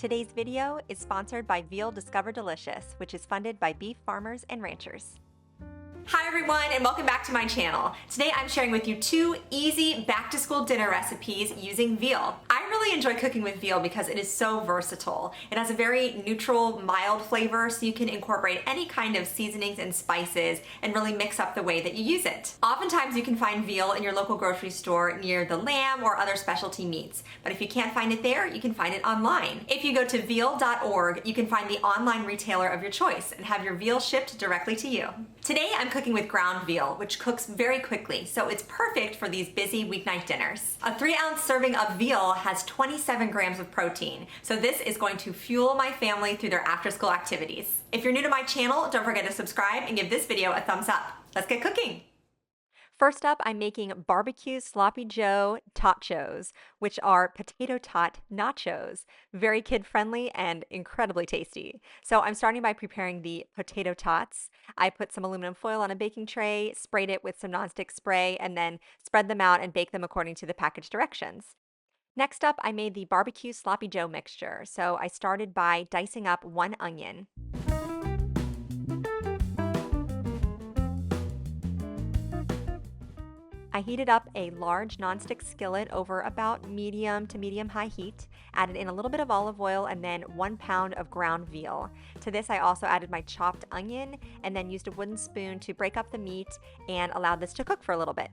Today's video is sponsored by Veal Discover Delicious, which is funded by beef farmers and ranchers. Hi everyone, and welcome back to my channel. Today I'm sharing with you two easy back-to-school dinner recipes using veal. I really enjoy cooking with veal because it is so versatile. It has a very neutral, mild flavor, so you can incorporate any kind of seasonings and spices and really mix up the way that you use it. Oftentimes you can find veal in your local grocery store near the lamb or other specialty meats, but if you can't find it there, you can find it online. If you go to veal.org, you can find the online retailer of your choice and have your veal shipped directly to you. Today I'm cooking with ground veal, which cooks very quickly, so it's perfect for these busy weeknight dinners. A 3-ounce serving of veal has 27 grams of protein, so this is going to fuel my family through their after-school activities. If you're new to my channel, don't forget to subscribe and give this video a thumbs up. Let's get cooking! First up, I'm making BBQ Sloppy Joe Totchos, which are potato tot nachos. Very kid-friendly and incredibly tasty. So I'm starting by preparing the potato tots. I put some aluminum foil on a baking tray, sprayed it with some nonstick spray, and then spread them out and bake them according to the package directions. Next up, I made the BBQ Sloppy Joe mixture. So I started by dicing up 1 onion. I heated up a large nonstick skillet over about medium to medium-high heat, added in a little bit of olive oil, and then 1 pound of ground veal. To this, I also added my chopped onion and then used a wooden spoon to break up the meat and allowed this to cook for a little bit.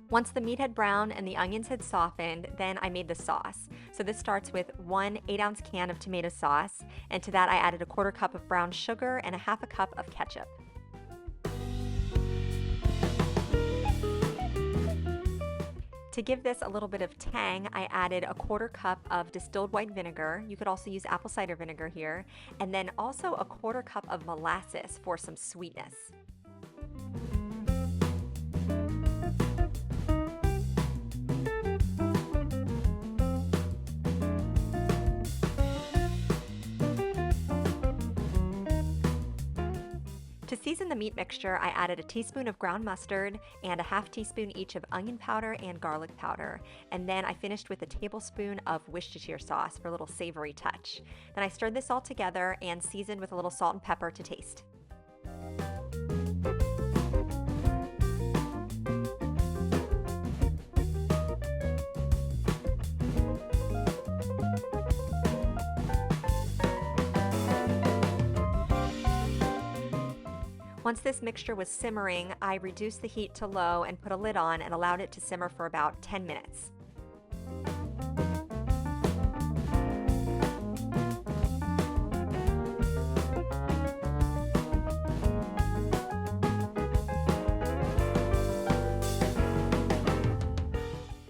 Once the meat had browned and the onions had softened, then I made the sauce. So this starts with 1 8-ounce can of tomato sauce, and to that I added a 1/4 cup of brown sugar and a 1/2 cup of ketchup. To give this a little bit of tang, I added a 1/4 cup of distilled white vinegar. You could also use apple cider vinegar here, and then also a 1/4 cup of molasses for some sweetness. To season the meat mixture, I added a teaspoon of ground mustard and a 1/2 teaspoon each of onion powder and garlic powder. And then I finished with a tablespoon of Worcestershire sauce for a little savory touch. Then I stirred this all together and seasoned with a little salt and pepper to taste. Once this mixture was simmering, I reduced the heat to low and put a lid on and allowed it to simmer for about 10 minutes.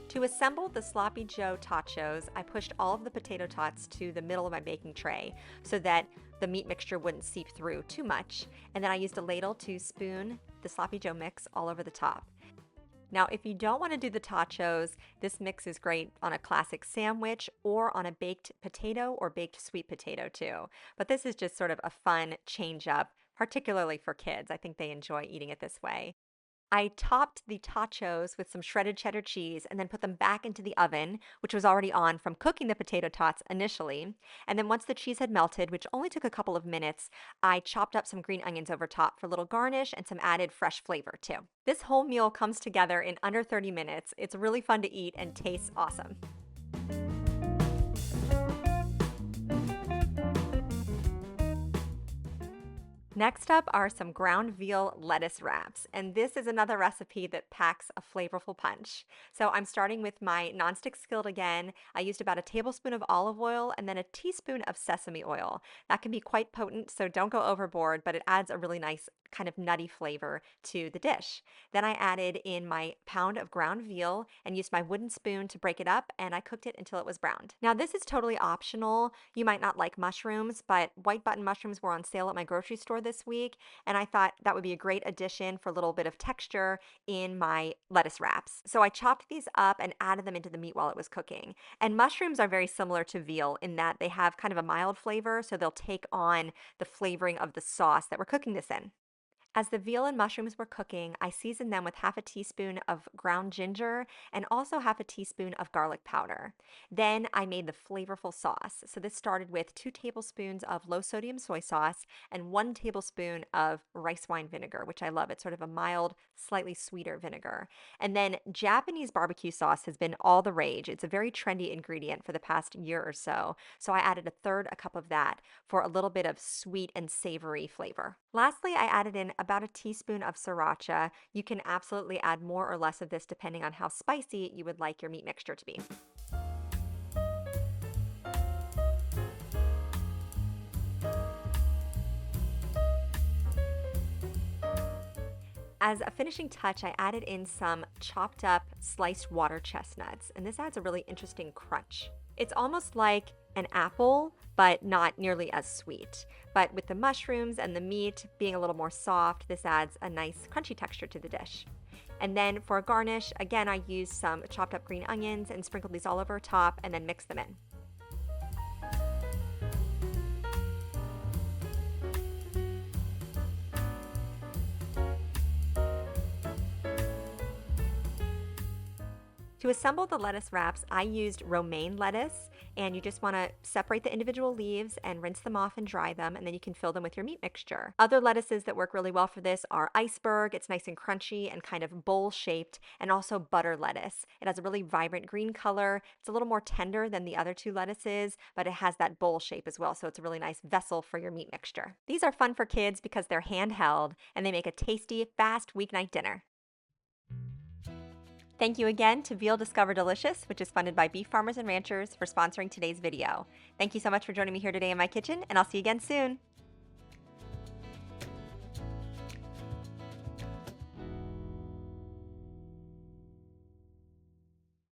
To assemble the Sloppy Joe Totchos, I pushed all of the potato tots to the middle of my baking tray so that the meat mixture wouldn't seep through too much, and then I used a ladle to spoon the Sloppy Joe mix all over the top. Now, if you don't want to do the totchos, this mix is great on a classic sandwich or on a baked potato or baked sweet potato too. But this is just sort of a fun change up, particularly for kids. I think they enjoy eating it this way. I topped the totchos with some shredded cheddar cheese and then put them back into the oven, which was already on from cooking the potato tots initially. And then once the cheese had melted, which only took a couple of minutes, I chopped up some green onions over top for a little garnish and some added fresh flavor too. This whole meal comes together in under 30 minutes. It's really fun to eat and tastes awesome. Next up are some ground veal lettuce wraps, and this is another recipe that packs a flavorful punch. So I'm starting with my nonstick skillet again. I used about a tablespoon of olive oil and then a teaspoon of sesame oil. That can be quite potent, so don't go overboard, but it adds a really nice kind of nutty flavor to the dish. Then I added in my pound of ground veal and used my wooden spoon to break it up, and I cooked it until it was browned. Now this is totally optional. You might not like mushrooms, but white button mushrooms were on sale at my grocery store this week, and I thought that would be a great addition for a little bit of texture in my lettuce wraps. So I chopped these up and added them into the meat while it was cooking. And mushrooms are very similar to veal in that they have kind of a mild flavor, so they'll take on the flavoring of the sauce that we're cooking this in. As the veal and mushrooms were cooking, I seasoned them with half a teaspoon of ground ginger and also half a teaspoon of garlic powder. Then I made the flavorful sauce. So this started with 2 tablespoons of low sodium soy sauce and 1 tablespoon of rice wine vinegar, which I love. It's sort of a mild, slightly sweeter vinegar. And then Japanese barbecue sauce has been all the rage. It's a very trendy ingredient for the past year or so. So I added a third a cup of that for a little bit of sweet and savory flavor. Lastly, I added in about a teaspoon of sriracha. You can absolutely add more or less of this depending on how spicy you would like your meat mixture to be. As a finishing touch, I added in some chopped up sliced water chestnuts, and this adds a really interesting crunch. It's almost like an apple, but not nearly as sweet. But with the mushrooms and the meat being a little more soft, this adds a nice crunchy texture to the dish. And then for a garnish, again, I used some chopped up green onions and sprinkled these all over top and then mixed them in. To assemble the lettuce wraps, I used romaine lettuce, and you just want to separate the individual leaves and rinse them off and dry them, and then you can fill them with your meat mixture. Other lettuces that work really well for this are iceberg. It's nice and crunchy and kind of bowl-shaped, and also butter lettuce. It has a really vibrant green color. It's a little more tender than the other 2 lettuces, but it has that bowl shape as well, so it's a really nice vessel for your meat mixture. These are fun for kids because they're handheld, and they make a tasty, fast weeknight dinner. Thank you again to Veal Discover Delicious, which is funded by beef farmers and ranchers, for sponsoring today's video. Thank you so much for joining me here today in my kitchen, and I'll see you again soon.